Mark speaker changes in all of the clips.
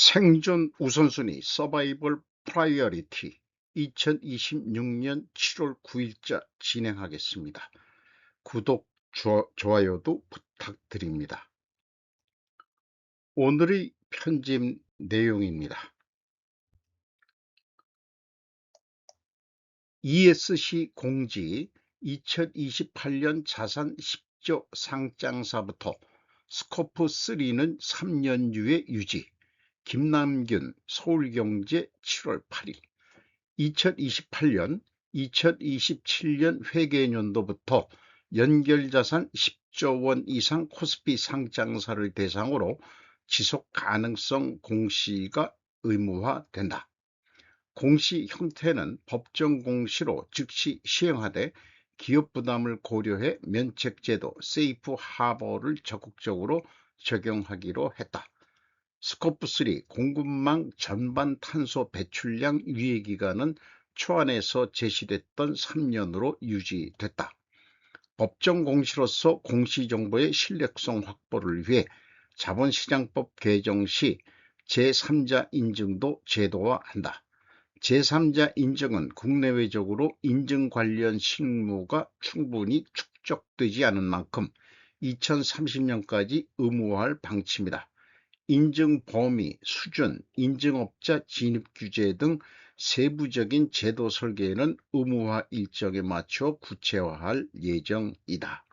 Speaker 1: 생존 우선순위 서바이벌 프라이어리티 2026년 7월 9일자 진행하겠습니다. 구독, 좋아요도 부탁드립니다. 오늘의 편집 내용입니다. ESC 공지 2028년 자산 10조 상장사부터 스코프3는 3년유예 유지. 김남균 서울경제 7월 8일 2028년 2027년 회계연도부터 연결자산 10조 원 이상 코스피 상장사를 대상으로 지속가능성 공시가 의무화된다. 공시 형태는 법정 공시로 즉시 시행하되 기업 부담을 고려해 면책제도 세이프 하버를 적극적으로 적용하기로 했다. 스코프3 공급망 전반 탄소 배출량 유예기간은 초안에서 제시됐던 3년으로 유지됐다. 법정 공시로서 공시정보의 신뢰성 확보를 위해 자본시장법 개정 시 제3자 인증도 제도화한다. 제3자 인증은 국내외적으로 인증 관련 실무가 충분히 축적되지 않은 만큼 2030년까지 의무화할 방침이다. 인증 범위, 수준, 인증업자 진입 규제 등 세부적인 제도 설계는 의무화 일정에 맞춰 구체화할 예정이다.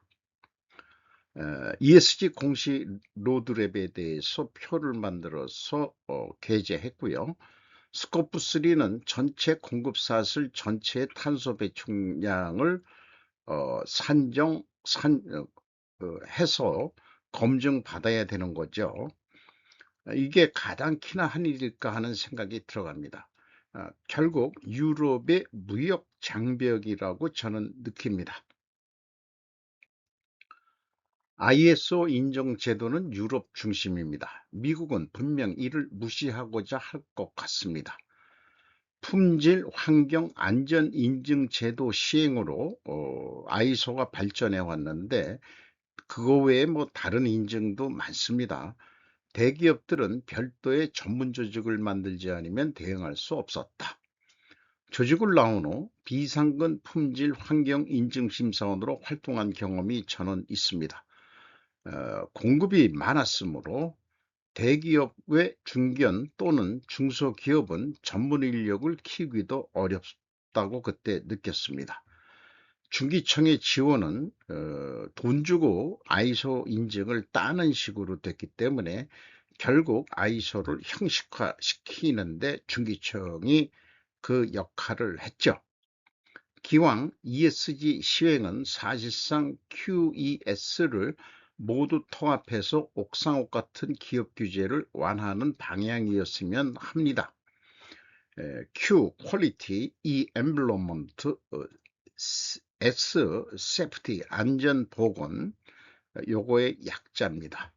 Speaker 1: ESG 공시 로드맵에 대해서 표를 만들어서 게재했고요. 스코프3는 전체 공급사슬 전체 탄소 배출량을 해서 검증받아야 되는 거죠. 이게 가장 키나 한 일일까 하는 생각이 들어갑니다. 결국 유럽의 무역 장벽이라고 저는 느낍니다. ISO 인정 제도는 유럽 중심입니다. 미국은 분명 이를 무시하고자 할 것 같습니다. 품질, 환경, 안전 인증 제도 시행으로 ISO가 발전해 왔는데 그거 외에 뭐 다른 인증도 많습니다. 대기업들은 별도의 전문 조직을 만들지 않으면 대응할 수 없었다. 조직을 나온 후 비상근 품질 환경 인증심사원으로 활동한 경험이 저는 있습니다. 공급이 많았으므로 대기업 외 중견 또는 중소기업은 전문 인력을 키우기도 어렵다고 그때 느꼈습니다. 중기청의 지원은 돈 주고 아이소 인증을 따는 식으로 됐기 때문에 결국 아이소를 형식화시키는데 중기청이 그 역할을 했죠. 기왕 ESG 시행은 사실상 QES를 모두 통합해서 옥상옥 같은 기업 규제를 완화하는 방향이었으면 합니다. Q, 퀄리티, E, 엔블로먼트, S, 세프티, 안전보건, 요거의 약자입니다.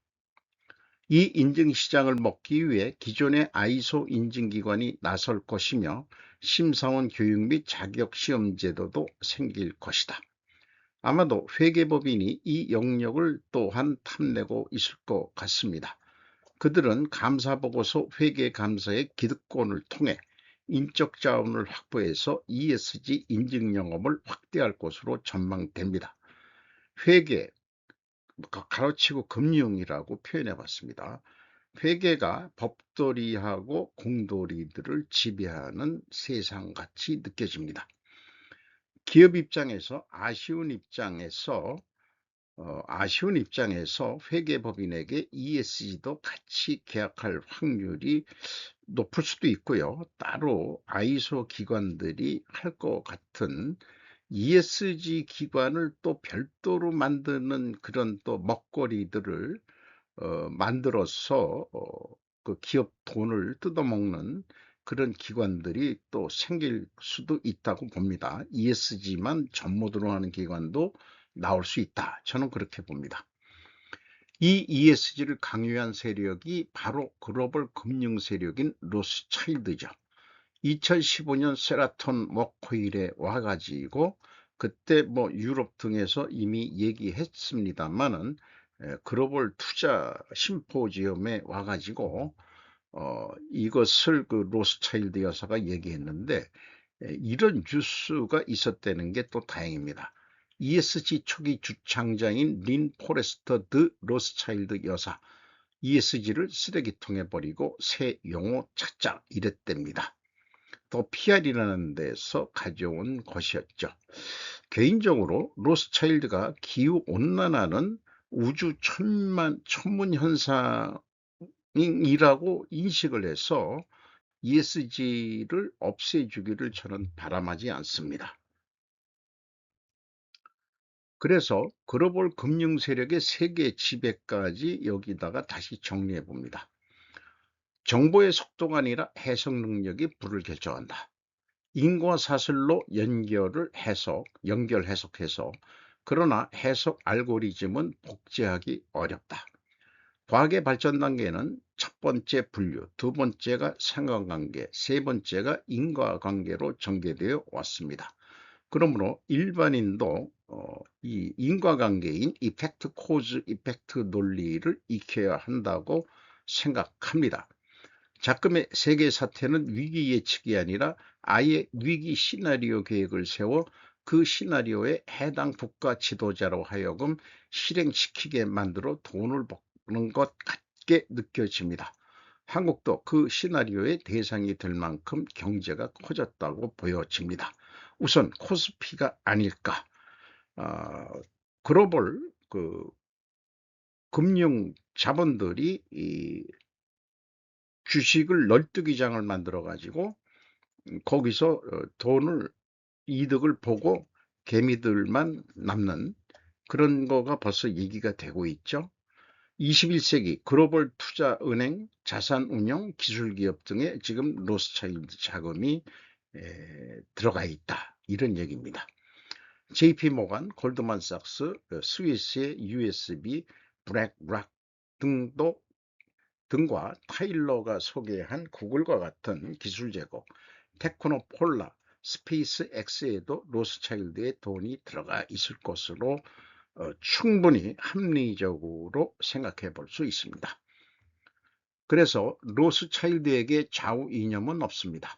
Speaker 1: 이 인증시장을 먹기 위해 기존의 아이소 인증기관이 나설 것이며 심사원 교육 및 자격시험 제도도 생길 것이다. 아마도 회계법인이 이 영역을 또한 탐내고 있을 것 같습니다. 그들은 감사보고서 회계감사의 기득권을 통해 인적 자원을 확보해서 ESG 인증 영업을 확대할 것으로 전망됩니다. 회계, 가로치고 금융이라고 표현해 봤습니다. 회계가 법도리하고 공도리들을 지배하는 세상같이 느껴집니다. 기업 입장에서 아쉬운 입장에서 회계법인에게 ESG도 같이 계약할 확률이 높을 수도 있고요. 따로 아이소 기관들이 할 것 같은 ESG 기관을 또 별도로 만드는 그런 또 먹거리들을 만들어서 그 기업 돈을 뜯어먹는 그런 기관들이 또 생길 수도 있다고 봅니다. ESG만 전문으로 하는 기관도 나올 수 있다. 저는 그렇게 봅니다. 이 ESG를 강요한 세력이 바로 글로벌 금융 세력인 로스차일드죠. 2015년 세라톤 워코일에 와가지고 그때 뭐 유럽 등에서 이미 얘기했습니다만은 글로벌 투자 심포지엄에 와가지고 이것을 그 로스차일드 여사가 얘기했는데, 이런 뉴스가 있었다는 게 또 다행입니다. ESG 초기 주창자인 린 포레스터 드 로스차일드 여사, ESG를 쓰레기통에 버리고 새 용어 찾자 이랬답니다. 더 PR이라는 데서 가져온 것이었죠. 개인적으로 로스차일드가 기후온난화는 우주 천문 현상이라고 인식을 해서 ESG를 없애주기를 저는 바람하지 않습니다. 그래서 글로벌 금융 세력의 세계 지배까지 여기다가 다시 정리해 봅니다. 정보의 속도가 아니라 해석 능력이 불을 결정한다. 인과 사슬로 연결 해석해서 그러나 해석 알고리즘은 복제하기 어렵다. 과학의 발전 단계는 첫 번째 분류, 두 번째가 상관관계, 세 번째가 인과관계로 전개되어 왔습니다. 그러므로 일반인도 이 인과관계인 이펙트 코즈 이펙트 논리를 익혀야 한다고 생각합니다. 작금의 세계 사태는 위기 예측이 아니라 아예 위기 시나리오 계획을 세워 그 시나리오에 해당 국가 지도자로 하여금 실행시키게 만들어 돈을 버는 것 같게 느껴집니다. 한국도 그 시나리오의 대상이 될 만큼 경제가 커졌다고 보여집니다. 우선 코스피가 아닐까. 글로벌 금융 자본들이 이 주식을 널뛰기장을 만들어 가지고 거기서 돈을 이득을 보고 개미들만 남는 그런 거가 벌써 얘기가 되고 있죠. 21세기 글로벌 투자은행, 자산운용, 기술기업 등에 지금 로스차일드 자금이 들어가 있다. 이런 얘기입니다. JP모간, 골드만삭스, 스위스의 USB, 블랙락 등과 타일러가 소개한 구글과 같은 기술 제국, 테크노폴라, 스페이스X에도 로스차일드의 돈이 들어가 있을 것으로 충분히 합리적으로 생각해 볼 수 있습니다. 그래서 로스차일드에게 좌우 이념은 없습니다.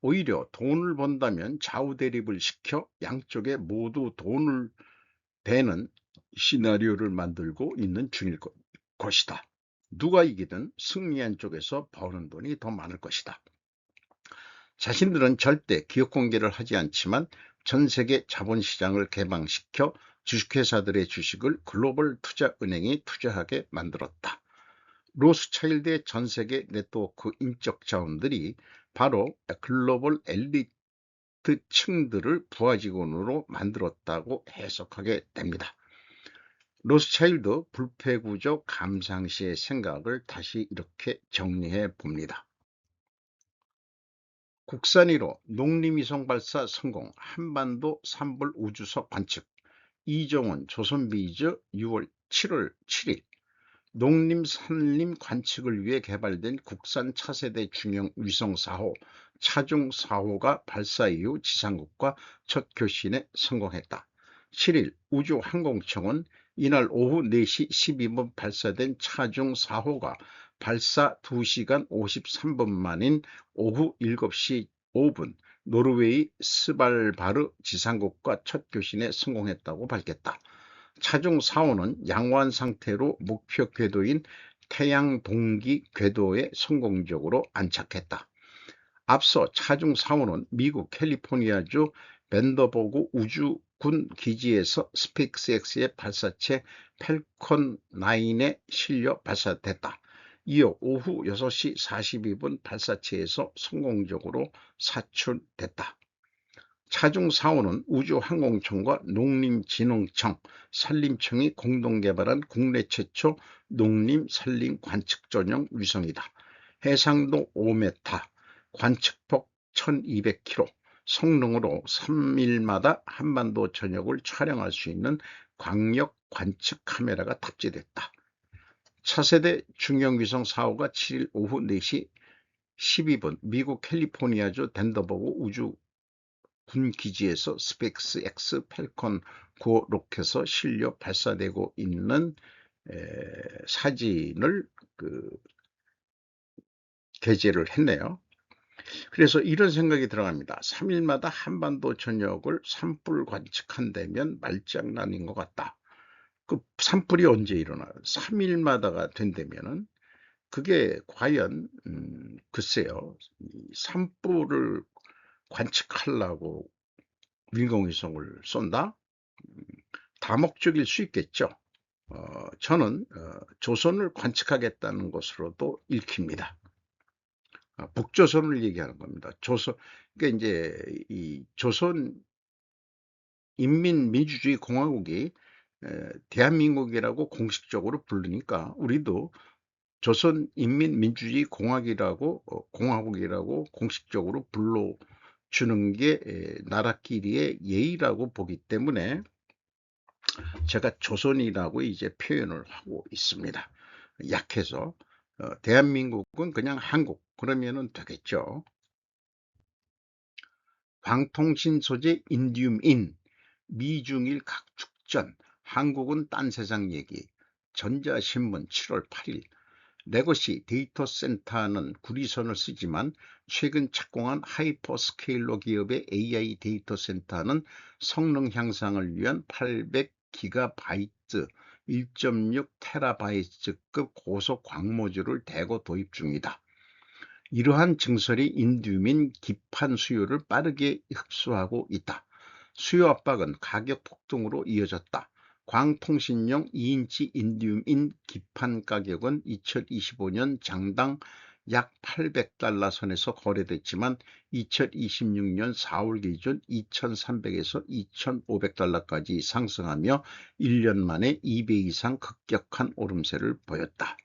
Speaker 1: 오히려 돈을 번다면 좌우 대립을 시켜 양쪽에 모두 돈을 배는 시나리오를 만들고 있는 중일 것이다. 누가 이기든 승리한 쪽에서 버는 돈이 더 많을 것이다. 자신들은 절대 기업 공개를 하지 않지만 전 세계 자본시장을 개방시켜 주식회사들의 주식을 글로벌 투자은행이 투자하게 만들었다. 로스차일드의 전 세계 네트워크 인적 자원들이 바로 글로벌 엘리트 층들을 부하직원으로 만들었다고 해석하게 됩니다. 로스차일드 불패구조 감상시의 생각을 다시 이렇게 정리해 봅니다. 국산 1호 농림위성 발사 성공, 한반도 산불 우주석 관측. 이종훈 조선비즈 7월 7일 농림 산림 관측을 위해 개발된 국산 차세대 중형 위성 4호 차중 4호가 발사 이후 지상국과 첫 교신에 성공했다. 7일 우주항공청은 이날 오후 4시 12분 발사된 차중 4호가 발사 2시간 53분 만인 오후 7시 5분 노르웨이 스발바르 지상국과 첫 교신에 성공했다고 밝혔다. 차중 4호는 양호한 상태로 목표 궤도인 태양 동기 궤도에 성공적으로 안착했다. 앞서 차중 4호는 미국 캘리포니아주 밴더버그 우주군 기지에서 스페이스X의 발사체 펠컨 9에 실려 발사됐다. 이어 오후 6시 42분 발사체에서 성공적으로 사출됐다. 차중 4호는 우주항공청과 농림진흥청, 산림청이 공동 개발한 국내 최초 농림 산림 관측 전용 위성이다. 해상도 5m, 관측폭 1200km, 성능으로 3일마다 한반도 전역을 촬영할 수 있는 광역 관측 카메라가 탑재됐다. 차세대 중형 위성 4호가 7일 오후 4시 12분 미국 캘리포니아주 댄버버그 우주군 기지에서 스페이스X 펠컨 9 로켓에 실려 발사되고 있는 사진을 게재를 했네요. 그래서 이런 생각이 들어갑니다. 3일마다 한반도 전역을 산불 관측한다면 말장난인 것 같다. 그 산불이 언제 일어나요? 3일마다가 된다면은 그게 과연 글쎄요. 이 산불을 관측하려고 인공위성을 쏜다? 다목적일 수 있겠죠. 저는 조선을 관측하겠다는 것으로도 읽힙니다. 북조선을 얘기하는 겁니다. 조선, 그러니까 이제 이 조선 인민민주주의 공화국이 대한민국이라고 공식적으로 부르니까 우리도 조선 인민민주주의 공화국이라고 공식적으로 불러주는 게 나라끼리의 예의라고 보기 때문에 제가 조선이라고 이제 표현을 하고 있습니다. 약해서 대한민국은 그냥 한국 그러면은 되겠죠. 광통신 소재 인디움인 미중일 각축전 한국은 딴 세상 얘기 전자신문 7월 8일 레거시 데이터 센터는 구리선을 쓰지만 최근 착공한 하이퍼스케일러 기업의 AI 데이터 센터는 성능 향상을 위한 800기가바이트 1.6 테라바이트급 고속 광모듈을 대거 도입 중이다. 이러한 증설이 인디움인 기판 수요를 빠르게 흡수하고 있다. 수요 압박은 가격 폭등으로 이어졌다. 광통신용 2인치 인디움인 기판 가격은 2025년 장당 약 $800 선에서 거래됐지만 2026년 4월 기준 2,300에서 2,500달러까지 상승하며 1년 만에 2배 이상 급격한 오름세를 보였다.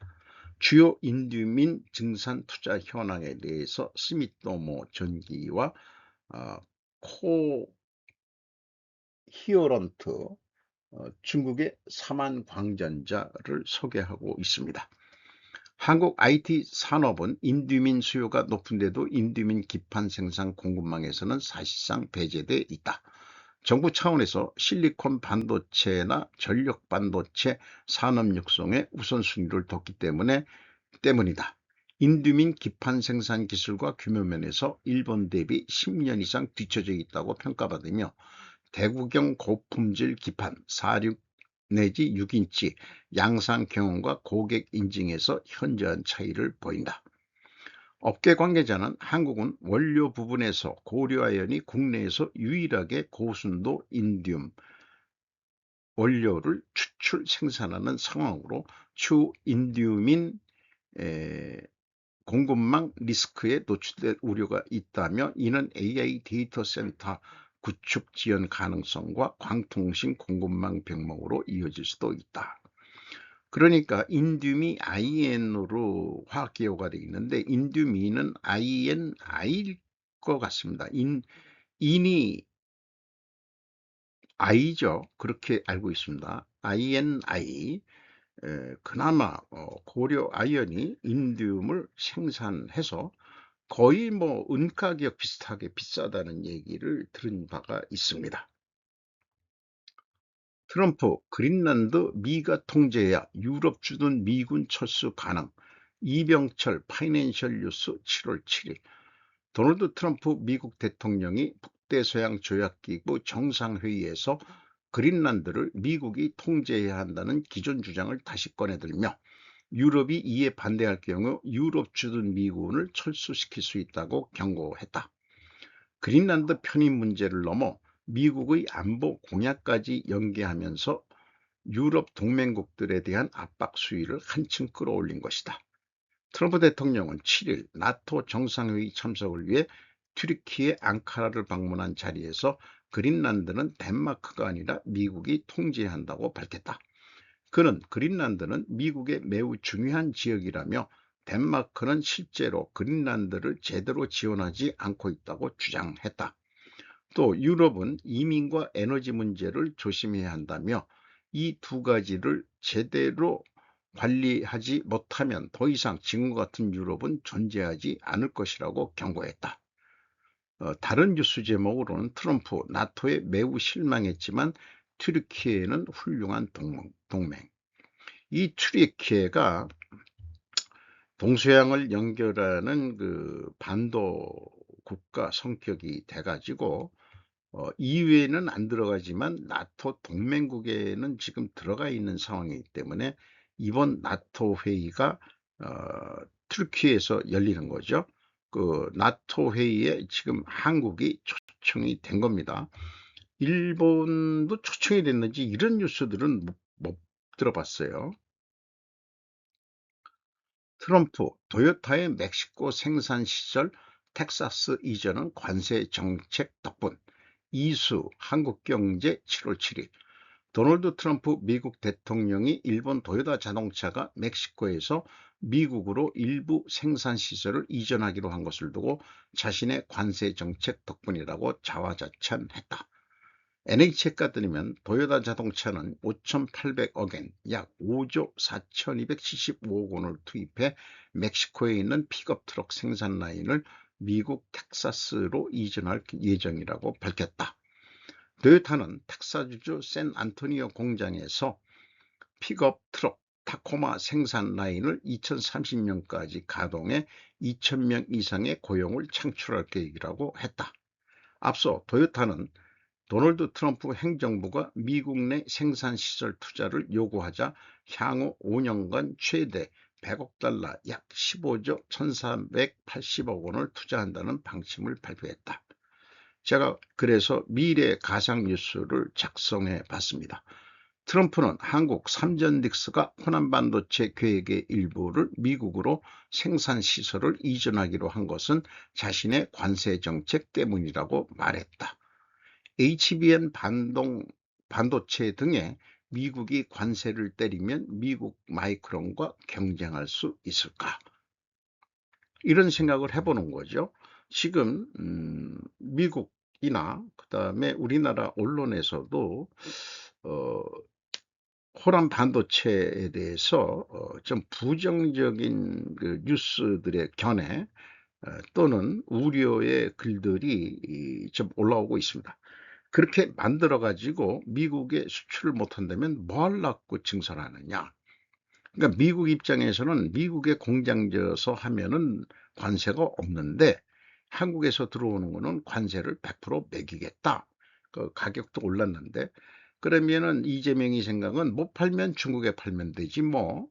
Speaker 1: 주요 인디움 증산 투자 현황에 대해서 스미토모 전기와 코히어런트 중국의 삼한광전자를 소개하고 있습니다. 한국 IT 산업은 인디움 수요가 높은데도 인디움 기판 생산 공급망에서는 사실상 배제돼 있다. 정부 차원에서 실리콘 반도체나 전력 반도체 산업 육성에 우선순위를 뒀기 때문이다. 인디움 기판 생산 기술과 규모 면에서 일본 대비 10년 이상 뒤처져 있다고 평가받으며 대구경 고품질 기판 46 내지 6인치 양산 경험과 고객 인증에서 현저한 차이를 보인다. 업계 관계자는 한국은 원료 부분에서 고려아연이 국내에서 유일하게 고순도 인디움 원료를 추출 생산하는 상황으로 추후 인디움인 공급망 리스크에 노출될 우려가 있다며 이는 AI 데이터 센터 구축 지연 가능성과 광통신 공급망 병목으로 이어질 수도 있다. 그러니까 인디움이 IN으로 화학기호가 되어 있는데 인디움2는 INI일 것 같습니다. 인이 I죠. 그렇게 알고 있습니다. INI. 그나마 고려 아연이 인디움을 생산해서 거의 뭐 은가격 비슷하게 비싸다는 얘기를 들은 바가 있습니다. 트럼프 그린란드 미가 통제해야 유럽 주둔 미군 철수 가능. 이병철 파이낸셜 뉴스 7월 7일 도널드 트럼프 미국 대통령이 북대서양 조약기구 정상회의에서 그린란드를 미국이 통제해야 한다는 기존 주장을 다시 꺼내들며 유럽이 이에 반대할 경우 유럽 주둔 미군을 철수시킬 수 있다고 경고했다. 그린란드 편입 문제를 넘어 미국의 안보 공약까지 연계하면서 유럽 동맹국들에 대한 압박 수위를 한층 끌어올린 것이다. 트럼프 대통령은 7일 나토 정상회의 참석을 위해 튀르키예 앙카라를 방문한 자리에서 그린란드는 덴마크가 아니라 미국이 통제한다고 밝혔다. 그는 그린란드는 미국의 매우 중요한 지역이라며 덴마크는 실제로 그린란드를 제대로 지원하지 않고 있다고 주장했다. 또 유럽은 이민과 에너지 문제를 조심해야 한다며 이 두 가지를 제대로 관리하지 못하면 더 이상 지금과 같은 유럽은 존재하지 않을 것이라고 경고했다. 다른 뉴스 제목으로는 트럼프 나토에 매우 실망했지만 튀르키예는 훌륭한 동맹. 이 튀르키예가 동서양을 연결하는 그 반도 국가 성격이 돼 가지고 EU에는 안 들어가지만 나토 동맹국에는 지금 들어가 있는 상황이기 때문에 이번 나토 회의가 어 터키에서 열리는 거죠. 그 나토 회의에 지금 한국이 초청이 된 겁니다. 일본도 초청이 됐는지 이런 뉴스들은 못 들어봤어요. 트럼프, 토요타의 멕시코 생산 시설 텍사스 이전은 관세 정책 덕분. 이수 한국경제 7월 7일. 도널드 트럼프 미국 대통령이 일본 도요타 자동차가 멕시코에서 미국으로 일부 생산 시설을 이전하기로 한 것을 두고 자신의 관세 정책 덕분이라고 자화자찬했다. NH에 따르면 도요타 자동차는 5,800억엔 약 5조 4,275억 원을 투입해 멕시코에 있는 픽업 트럭 생산 라인을 미국 텍사스로 이전할 예정이라고 밝혔다. 도요타는 텍사스주 샌안토니오 공장에서 픽업 트럭 타코마 생산 라인을 2030년까지 가동해 2,000명 이상의 고용을 창출할 계획이라고 했다. 앞서 도요타는 도널드 트럼프 행정부가 미국 내 생산시설 투자를 요구하자 향후 5년간 최대 100억 달러 약 15조 1,480억 원을 투자한다는 방침을 발표했다. 제가 그래서 미래 가상뉴스를 작성해 봤습니다. 트럼프는 한국 삼전닉스가 호남 반도체 계획의 일부를 미국으로 생산시설을 이전하기로 한 것은 자신의 관세 정책 때문이라고 말했다. HBM 반도체 등에 미국이 관세를 때리면 미국 마이크론과 경쟁할 수 있을까? 이런 생각을 해보는 거죠. 지금 미국이나 그다음에 우리나라 언론에서도 어, 호남 반도체에 대해서 좀 부정적인 그 뉴스들의 견해 또는 우려의 글들이 좀 올라오고 있습니다. 그렇게 만들어 가지고 미국에 수출을 못한다면 뭐 하려고 증설하느냐. 그러니까 미국 입장에서는 미국에 공장 지어서 하면은 관세가 없는데 한국에서 들어오는 거는 관세를 100% 매기겠다. 그 가격도 올랐는데 그러면은 이재명이 생각은 못 팔면 중국에 팔면 되지 뭐.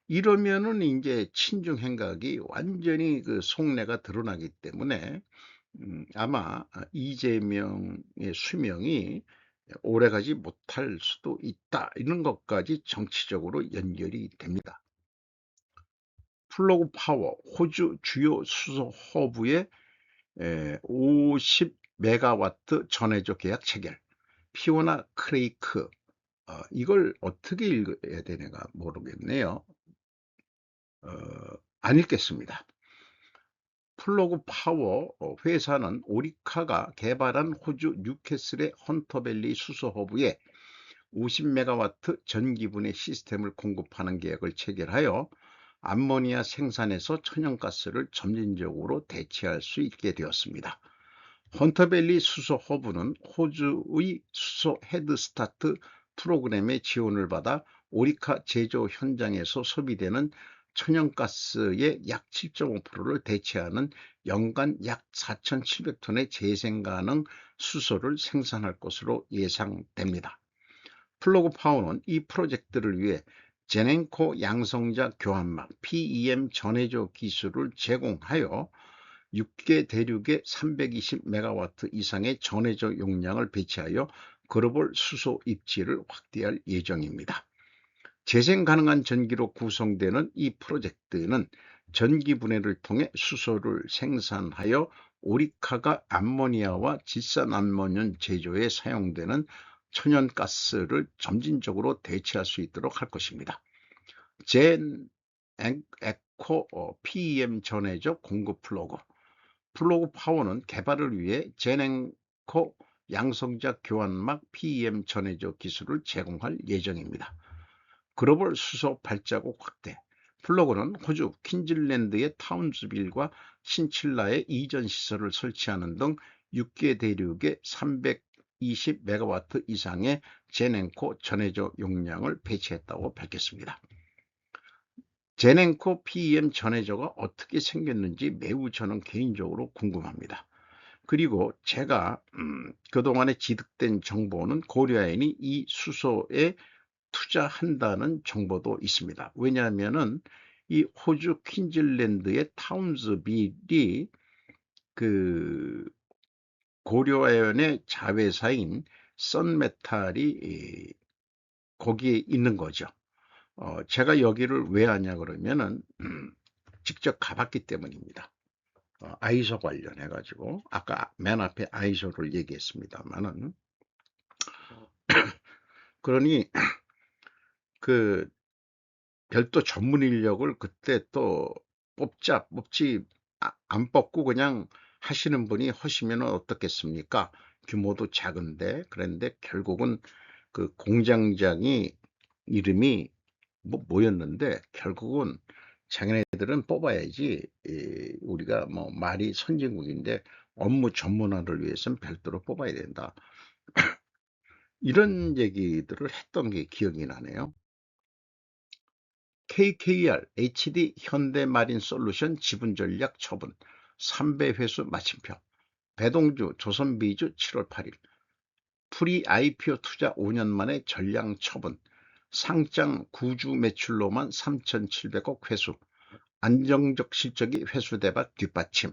Speaker 1: 이러면은 이제 친중 행각이 완전히 그 속내가 드러나기 때문에 아마 이재명의 수명이 오래가지 못할 수도 있다. 이런 것까지 정치적으로 연결이 됩니다. 플러그 파워, 호주 주요 수소 허브의 50메가와트 전해조 계약 체결. 피오나 크레이크, 이걸 어떻게 읽어야 되는가 모르겠네요. 안 읽겠습니다. 플러그 파워 회사는 오리카가 개발한 호주 뉴캐슬의 헌터밸리 수소허브에 50메가와트 전기분해 시스템을 공급하는 계약을 체결하여 암모니아 생산에서 천연가스를 점진적으로 대체할 수 있게 되었습니다. 헌터밸리 수소허브는 호주의 수소 헤드스타트 프로그램의 지원을 받아 오리카 제조 현장에서 소비되는 천연가스의 약 7.5%를 대체하는 연간 약 4,700톤의 재생 가능 수소를 생산할 것으로 예상됩니다. 플러그 파워는 이 프로젝트를 위해 제넨코 양성자 교환막 PEM 전해조 기술을 제공하여 6개 대륙에 320메가와트 이상의 전해조 용량을 배치하여 글로벌 수소 입지를 확대할 예정입니다. 재생 가능한 전기로 구성되는 이 프로젝트는 전기 분해를 통해 수소를 생산하여 오리카가 암모니아와 질산암모늄 제조에 사용되는 천연가스를 점진적으로 대체할 수 있도록 할 것입니다. 젠 에코 PEM 전해적 공급 플러그 파워는 개발을 위해 제넨코 양성자 교환막 PEM 전해적 기술을 제공할 예정입니다. 글로벌 수소 발자국 확대. 플러그는 호주 퀸즐랜드의 타운즈빌과 신칠라에 이전 시설을 설치하는 등 6개 대륙에 320메가와트 이상의 제넨코 전해적 용량을 배치했다고 밝혔습니다. 제넨코 PEM 전해저가 어떻게 생겼는지 매우 저는 개인적으로 궁금합니다. 그리고 제가 그동안에 지득된 정보는 고려아연이 이 수소에 투자한다는 정보도 있습니다. 왜냐하면은 이 호주 퀸즐랜드의 타운스빌이 그 고려아연의 자회사인 썬메탈이 거기에 있는 거죠. 제가 여기를 왜 아냐 그러면은 직접 가봤기 때문입니다. 아이소 관련해 가지고 아까 맨 앞에 아이소를 얘기했습니다만은 그러니 그 별도 전문 인력을 그때 또 뽑지 안 뽑고 그냥 하시는 분이 하시면 어떻겠습니까? 규모도 작은데 그런데 결국은 그 공장장이 이름이 뭐였는데 결국은 자기네들은 뽑아야지 우리가 뭐 말이 선진국인데 업무 전문화를 위해서는 별도로 뽑아야 된다. 이런 얘기들을 했던 게 기억이 나네요. KKR, HD 현대마린솔루션 지분전략 처분 3배 회수 마침표 배동주 조선비주 7월 8일 프리 IPO 투자 5년 만에 전량 처분 상장 9주 매출로만 3,700억 회수 안정적 실적이 회수대박 뒷받침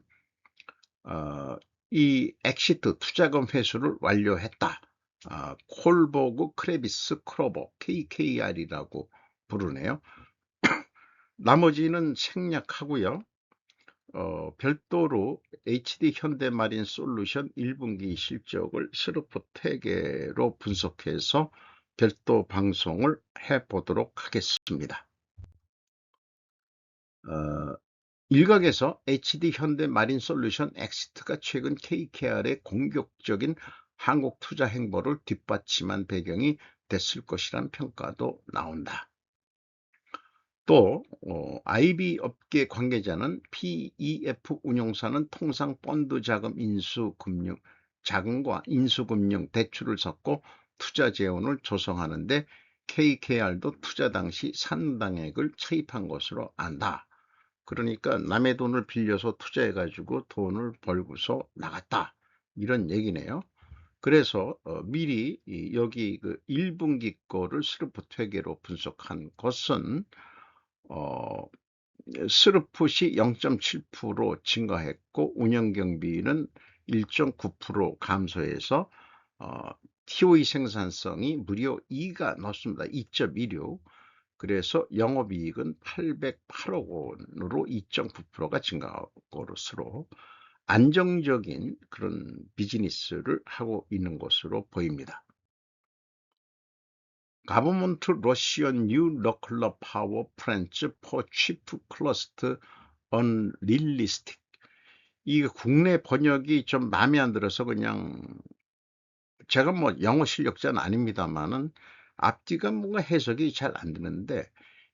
Speaker 1: 이 엑시트 투자금 회수를 완료했다. 콜보그 크레비스 크로버 KKR이라고 부르네요. 나머지는 생략하고요. 별도로 HD 현대마린솔루션 1분기 실적을 스루프태계로 분석해서 별도 방송을 해보도록 하겠습니다. 일각에서 HD 현대마린솔루션 엑시트가 최근 KKR의 공격적인 한국 투자 행보를 뒷받침한 배경이 됐을 것이라는 평가도 나온다. 또 IB 업계 관계자는 PEF 운용사는 통상 펀드 자금과 인수금융 대출을 섞고 투자 재원을 조성하는데 KKR도 투자 당시 상당액을 차입한 것으로 안다. 그러니까 남의 돈을 빌려서 투자해가지고 돈을 벌고서 나갔다. 이런 얘기네요. 그래서 미리 여기 그 1분기 거를 스루프트회계로 분석한 것은 스루풋이 0.7% 증가했고 운영경비는 1.9% 감소해서 TOE 생산성이 무려 2가 넘습니다. 2.16. 그래서 영업이익은 808억 원으로 2.9%가 증가한 것으로 안정적인 그런 비즈니스를 하고 있는 것으로 보입니다. Government Russian new nuclear power plants for cheap cost unrealistic. 이게 국내 번역이 좀 마음에 안 들어서 그냥 제가 뭐 영어 실력자는 아닙니다만은 앞뒤가 뭔가 해석이 잘 안 되는데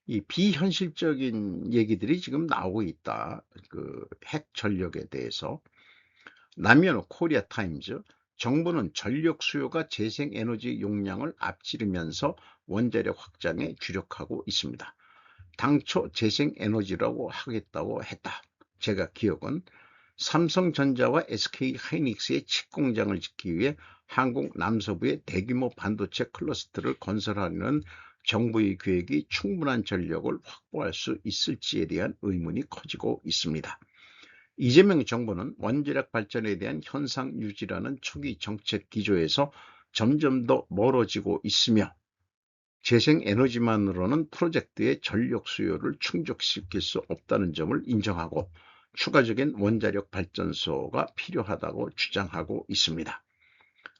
Speaker 1: 이 비현실적인 얘기들이 지금 나오고 있다. 그 핵 전력에 대해서. 남면 코리아 타임즈 정부는 전력 수요가 재생에너지 용량을 앞지르면서 원자력 확장에 주력하고 있습니다. 당초 재생에너지라고 하겠다고 했다. 제가 기억은 삼성전자와 SK하이닉스의 칩공장을 짓기 위해 한국 남서부에 대규모 반도체 클러스터를 건설하려는 정부의 계획이 충분한 전력을 확보할 수 있을지에 대한 의문이 커지고 있습니다. 이재명 정부는 원자력 발전에 대한 현상 유지라는 초기 정책 기조에서 점점 더 멀어지고 있으며 재생에너지만으로는 프로젝트의 전력 수요를 충족시킬 수 없다는 점을 인정하고 추가적인 원자력 발전소가 필요하다고 주장하고 있습니다.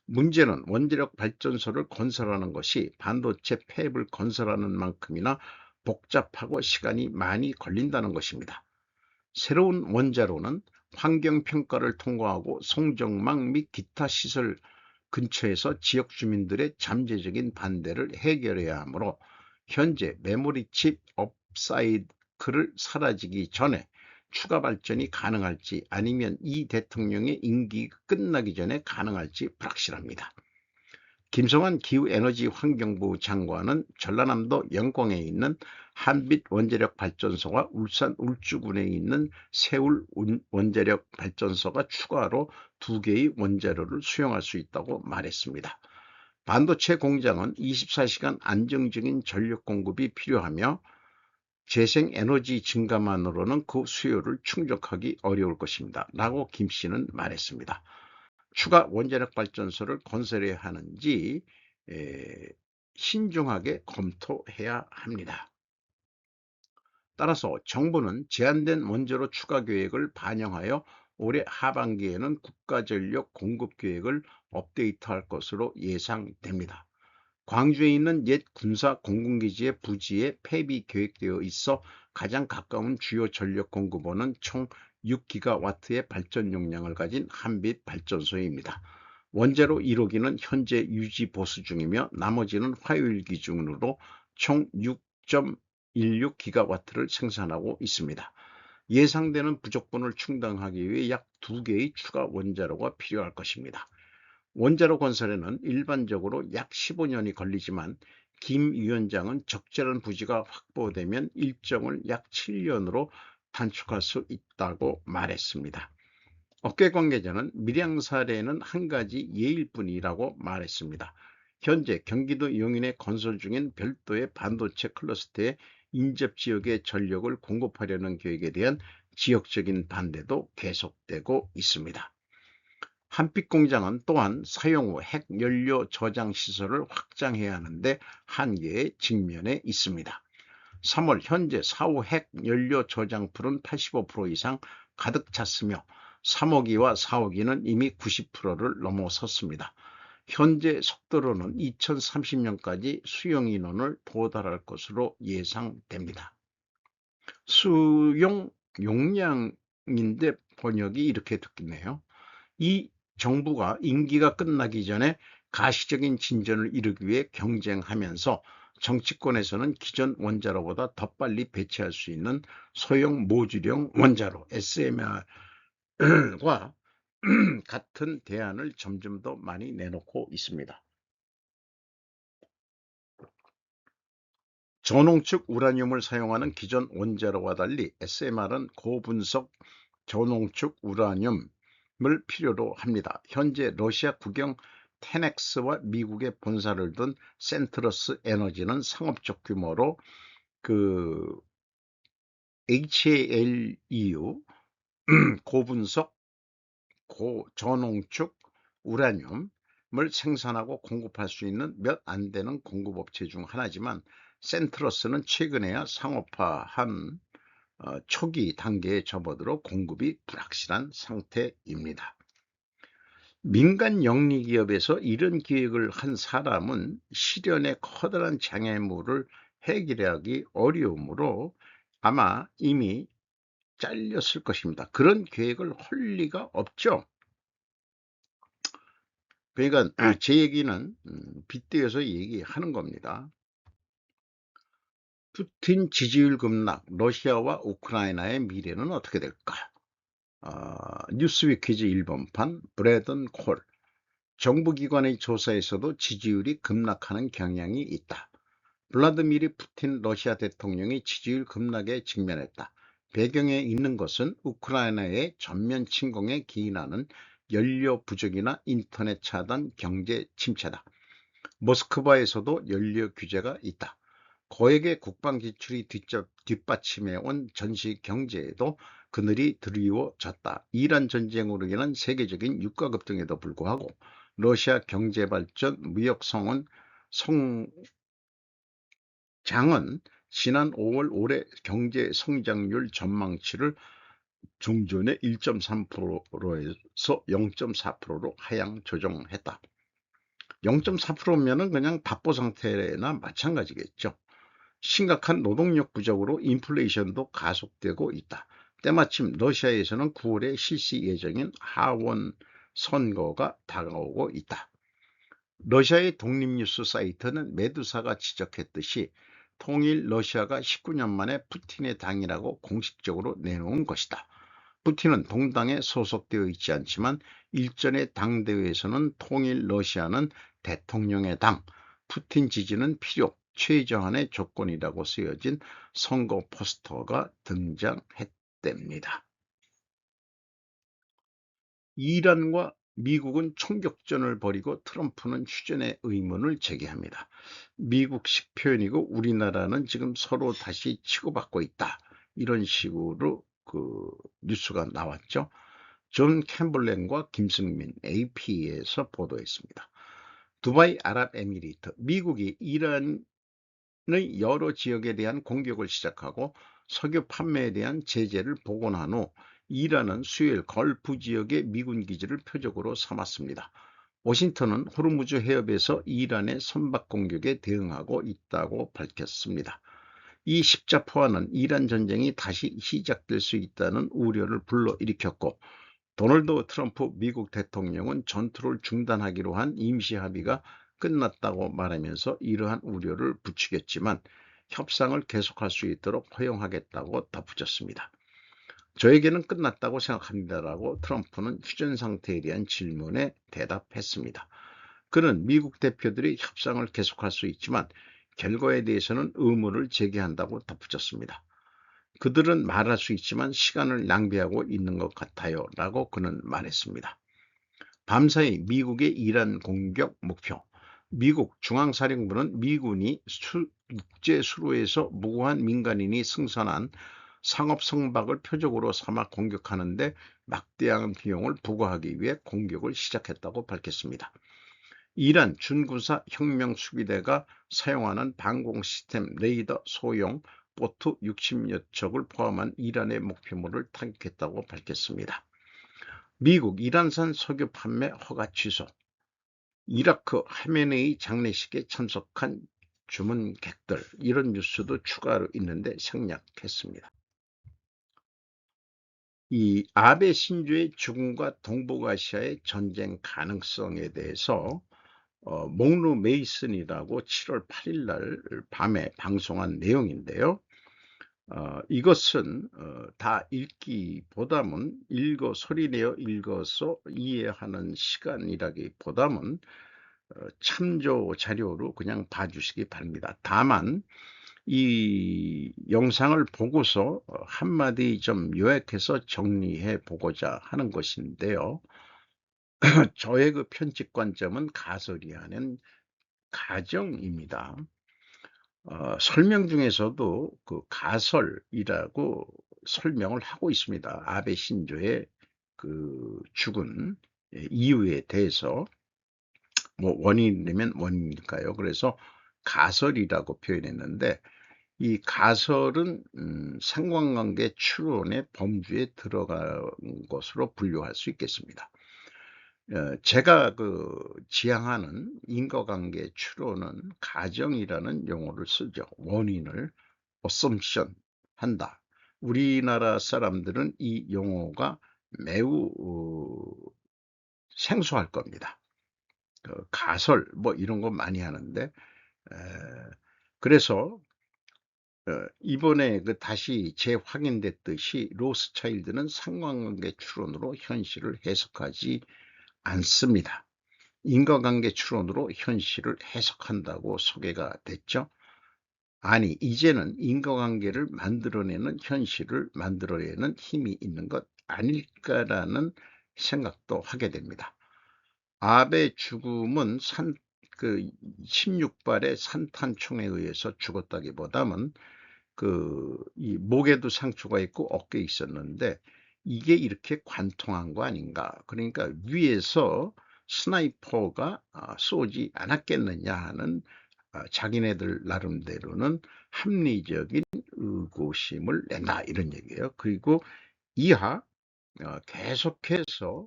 Speaker 1: 문제는 원자력 발전소를 건설하는 것이 반도체 팹을 건설하는 만큼이나 복잡하고 시간이 많이 걸린다는 것입니다. 새로운 원자로는 환경평가를 통과하고 송정망 및 기타 시설 근처에서 지역 주민들의 잠재적인 반대를 해결해야 하므로 현재 메모리칩 업사이클을 사라지기 전에 추가 발전이 가능할지 아니면 이 대통령의 임기가 끝나기 전에 가능할지 불확실합니다. 김성환 기후에너지환경부 장관은 전라남도 영광에 있는 한빛 원자력 발전소와 울산 울주군에 있는 세울 원자력 발전소가 추가로 2개의 원자로를 수용할 수 있다고 말했습니다. 반도체 공장은 24시간 안정적인 전력 공급이 필요하며 재생에너지 증가만으로는 그 수요를 충족하기 어려울 것입니다. 라고 김 씨는 말했습니다. 추가 원자력 발전소를 건설해야 하는지 신중하게 검토해야 합니다. 따라서 정부는 제한된 원자로 추가 계획을 반영하여 올해 하반기에는 국가전력 공급 계획을 업데이트할 것으로 예상됩니다. 광주에 있는 옛 군사 공군기지의 부지에 폐비 계획되어 있어 가장 가까운 주요 전력 공급원은 총 6기가와트의 발전 용량을 가진 한빛 발전소입니다. 원자로 1호기는 현재 유지 보수 중이며 나머지는 화요일 기준으로 총 6.16기가와트를 생산하고 있습니다. 예상되는 부족분을 충당하기 위해 약 2개의 추가 원자로가 필요할 것입니다. 원자로 건설에는 일반적으로 약 15년이 걸리지만 김 위원장은 적절한 부지가 확보되면 일정을 약 7년으로 단축할 수 있다고 말했습니다. 업계 관계자는 밀양 사례는 한 가지 예일 뿐이라고 말했습니다. 현재 경기도 용인에 건설 중인 별도의 반도체 클러스터의 인접 지역의 전력을 공급하려는 계획에 대한 지역적인 반대도 계속되고 있습니다. 한빛 공장은 또한 사용 후 핵 연료 저장 시설을 확장해야 하는데 한계에 직면해 있습니다. 3월 현재 4호 핵 연료 저장풀은 85% 이상 가득 찼으며 3호기와 4호기는 이미 90%를 넘어섰습니다. 현재 속도로는 2030년까지 수용 인원을 도달할 것으로 예상됩니다. 수용 용량인데 번역이 이렇게 됐네요. 이 정부가 임기가 끝나기 전에 가시적인 진전을 이루기 위해 경쟁하면서 정치권에서는 기존 원자로보다 더 빨리 배치할 수 있는 소형 모듈형 원자로 SMR과 같은 대안을 점점 더 많이 내놓고 있습니다. 저농축 우라늄을 사용하는 기존 원자로와 달리 SMR은 고분석 저농축 우라늄을 필요로 합니다. 현재 러시아 국영 테넥스와 미국의 본사를 둔 센트러스 에너지는 상업적 규모로 HALEU 고분석 저농축 우라늄을 생산하고 공급할 수 있는 몇 안 되는 공급업체 중 하나지만 센트러스는 최근에야 상업화한 초기 단계에 접어들어 공급이 불확실한 상태입니다. 민간 영리기업에서 이런 기획을 한 사람은 실현의 커다란 장애물을 해결하기 어려우므로 아마 이미 잘렸을 것입니다. 그런 계획을 할 리가 없죠. 그러니까 제 얘기는 빗대어서 얘기하는 겁니다. 푸틴 지지율 급락, 러시아와 우크라이나의 미래는 어떻게 될까? 뉴스위크 퀴즈 1번판 브래든 콜. 정부기관의 조사에서도 지지율이 급락하는 경향이 있다. 블라드미르 푸틴 러시아 대통령이 지지율 급락에 직면했다. 배경에 있는 것은 우크라이나의 전면 침공에 기인하는 연료 부족이나 인터넷 차단, 경제 침체다. 모스크바에서도 연료 규제가 있다. 거액의 국방 지출이 뒷받침해온 전시 경제에도 그늘이 드리워졌다. 이란 전쟁으로 인한 세계적인 유가 급등에도 불구하고 러시아 경제 발전, 무역 장은 지난 5월 올해 경제 성장률 전망치를 중전의 1.3%에서 0.4%로 하향 조정했다. 0.4%면은 그냥 답보 상태나 마찬가지겠죠. 심각한 노동력 부족으로 인플레이션도 가속되고 있다. 때마침 러시아에서는 9월에 실시 예정인 하원 선거가 다가오고 있다. 러시아의 독립뉴스 사이트는 메두사가 지적했듯이 통일 러시아가 19년 만에 푸틴의 당이라고 공식적으로 내놓은 것이다. 푸틴은 동당에 소속되어 있지 않지만 일전의 당대회에서는 통일 러시아는 대통령의 당, 푸틴 지지는 필요 최저한의 조건이라고 쓰여진 선거 포스터가 등장했답니다. 이란과 미국은 총격전을 벌이고 트럼프는 휴전의 의문을 제기합니다. 미국식 표현이고 우리나라는 지금 서로 다시 치고받고 있다. 이런 식으로 뉴스가 나왔죠. 존 캠블렌과 김승민 AP에서 보도했습니다. 두바이 아랍에미리트, 미국이 이란의 여러 지역에 대한 공격을 시작하고 석유 판매에 대한 제재를 복원한 후 이란은 수요일 걸프 지역의 미군 기지를 표적으로 삼았습니다. 워싱턴은 호르무즈 해협에서 이란의 선박 공격에 대응하고 있다고 밝혔습니다. 이 십자포화는 이란 전쟁이 다시 시작될 수 있다는 우려를 불러일으켰고, 도널드 트럼프 미국 대통령은 전투를 중단하기로 한 임시 합의가 끝났다고 말하면서 이러한 우려를 부추겼지만 협상을 계속할 수 있도록 허용하겠다고 덧붙였습니다. 저에게는 끝났다고 생각합니다라고 트럼프는 휴전 상태에 대한 질문에 대답했습니다. 그는 미국 대표들이 협상을 계속할 수 있지만 결과에 대해서는 의문을 제기한다고 덧붙였습니다. 그들은 말할 수 있지만 시간을 낭비하고 있는 것 같아요 라고 그는 말했습니다. 밤사이 미국의 이란 공격 목표. 미국 중앙사령부는 미군이 국제 수로에서 무고한 민간인이 승선한 상업 선박을 표적으로 삼아 공격하는데 막대한 비용을 부과하기 위해 공격을 시작했다고 밝혔습니다. 이란 준군사 혁명 수비대가 사용하는 방공 시스템 레이더 소형 보트 60여 척을 포함한 이란의 목표물을 타격했다고 밝혔습니다. 미국 이란산 석유 판매 허가 취소. 이라크 하메네이 장례식에 참석한 주문객들, 이런 뉴스도 추가로 있는데 생략했습니다. 이 아베 신조의 죽음과 동북아시아의 전쟁 가능성에 대해서 몽루 메이슨이라고 7월 8일 날 밤에 방송한 내용인데요. 이것은 다 읽기보다는 소리내어 읽어서 이해하는 시간이라기보다는 참조 자료로 그냥 봐주시기 바랍니다. 다만 이 영상을 보고서 한마디 좀 요약해서 정리해 보고자 하는 것인데요. 저의 그 편집 관점은 가설이 아닌 가정입니다. 설명 중에서도 그 가설이라고 설명을 하고 있습니다. 아베 신조의 그 죽은 이유에 대해서 뭐 원인이면 원인일까요? 그래서 가설이라고 표현했는데 이 가설은 상관관계 추론의 범주에 들어간 것으로 분류할 수 있겠습니다. 제가 지향하는 인과관계 추론은 가정이라는 용어를 쓰죠. 원인을 assumption 한다. 우리나라 사람들은 이 용어가 매우 생소할 겁니다. 가설 뭐 이런 거 많이 하는데 그래서 이번에 다시 재확인됐듯이 로스차일드는 상관관계 추론으로 현실을 해석하지 않습니다. 인과관계 추론으로 현실을 해석한다고 소개가 됐죠. 아니, 이제는 인과관계를 만들어내는 현실을 만들어내는 힘이 있는 것 아닐까라는 생각도 하게 됩니다. 아베 죽음은 16발의 산탄총에 의해서 죽었다기보다는 이 목에도 상처가 있고 어깨에 있었는데 이게 이렇게 관통한 거 아닌가. 그러니까 위에서 스나이퍼가 쏘지 않았겠느냐 하는 자기네들 나름대로는 합리적인 의구심을 낸다 이런 얘기예요. 그리고 이하 계속해서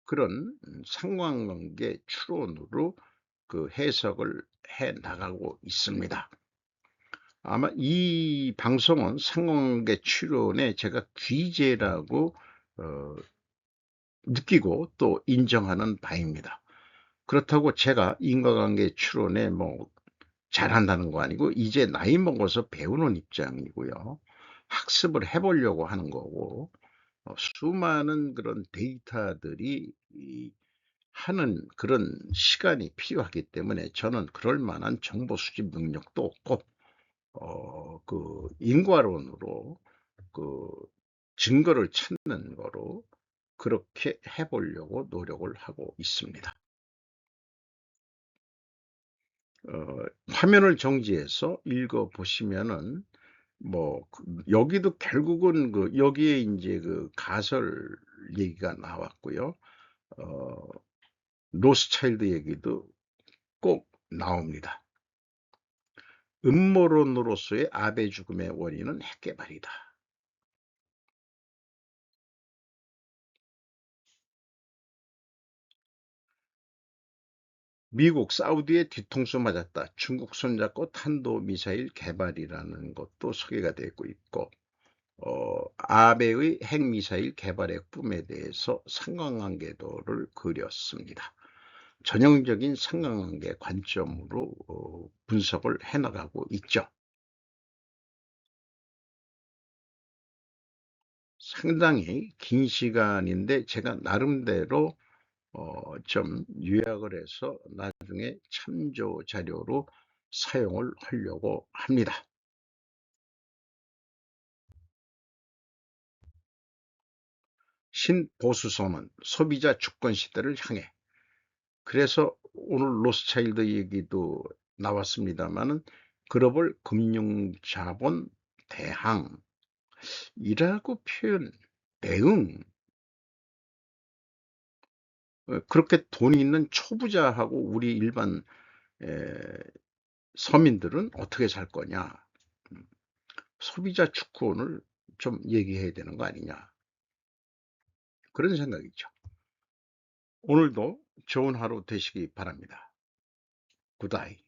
Speaker 1: 그런 상관관계 추론으로 해석을 해 나가고 있습니다. 아마 이 방송은 상관관계 추론에 제가 귀재라고 느끼고 또 인정하는 바입니다. 그렇다고 제가 인과관계 추론에 뭐 잘한다는 거 아니고 이제 나이 먹어서 배우는 입장이고요. 학습을 해보려고 하는 거고 수많은 그런 데이터들이 하는 그런 시간이 필요하기 때문에 저는 그럴 만한 정보 수집 능력도 없고 그 인과론으로 그 증거를 찾는 거로 그렇게 해보려고 노력을 하고 있습니다. 화면을 정지해서 읽어 보시면은 여기도 결국은 여기에 이제 그 가설 얘기가 나왔고요. 어, 로스차일드 얘기도 꼭 나옵니다. 음모론으로서의 아베 죽음의 원인은 핵개발이다. 미국 사우디에 뒤통수 맞았다. 중국 손잡고 탄도미사일 개발이라는 것도 소개가 되고 있고 아베의 핵미사일 개발의 꿈에 대해서 상관관계도를 그렸습니다. 전형적인 상관관계 관점으로 분석을 해나가고 있죠. 상당히 긴 시간인데 제가 나름대로 좀 요약을 해서 나중에 참조 자료로 사용을 하려고 합니다. 신보수선언, 소비자 주권 시대를 향해. 그래서 오늘 로스차일드 얘기도 나왔습니다마는 글로벌 금융자본 대항이라고 표현, 대응, 그렇게 돈 있는 초부자하고 우리 일반 서민들은 어떻게 살 거냐. 소비자 주권을 좀 얘기해야 되는 거 아니냐. 그런 생각이죠. 오늘도 좋은 하루 되시기 바랍니다. 굿아이.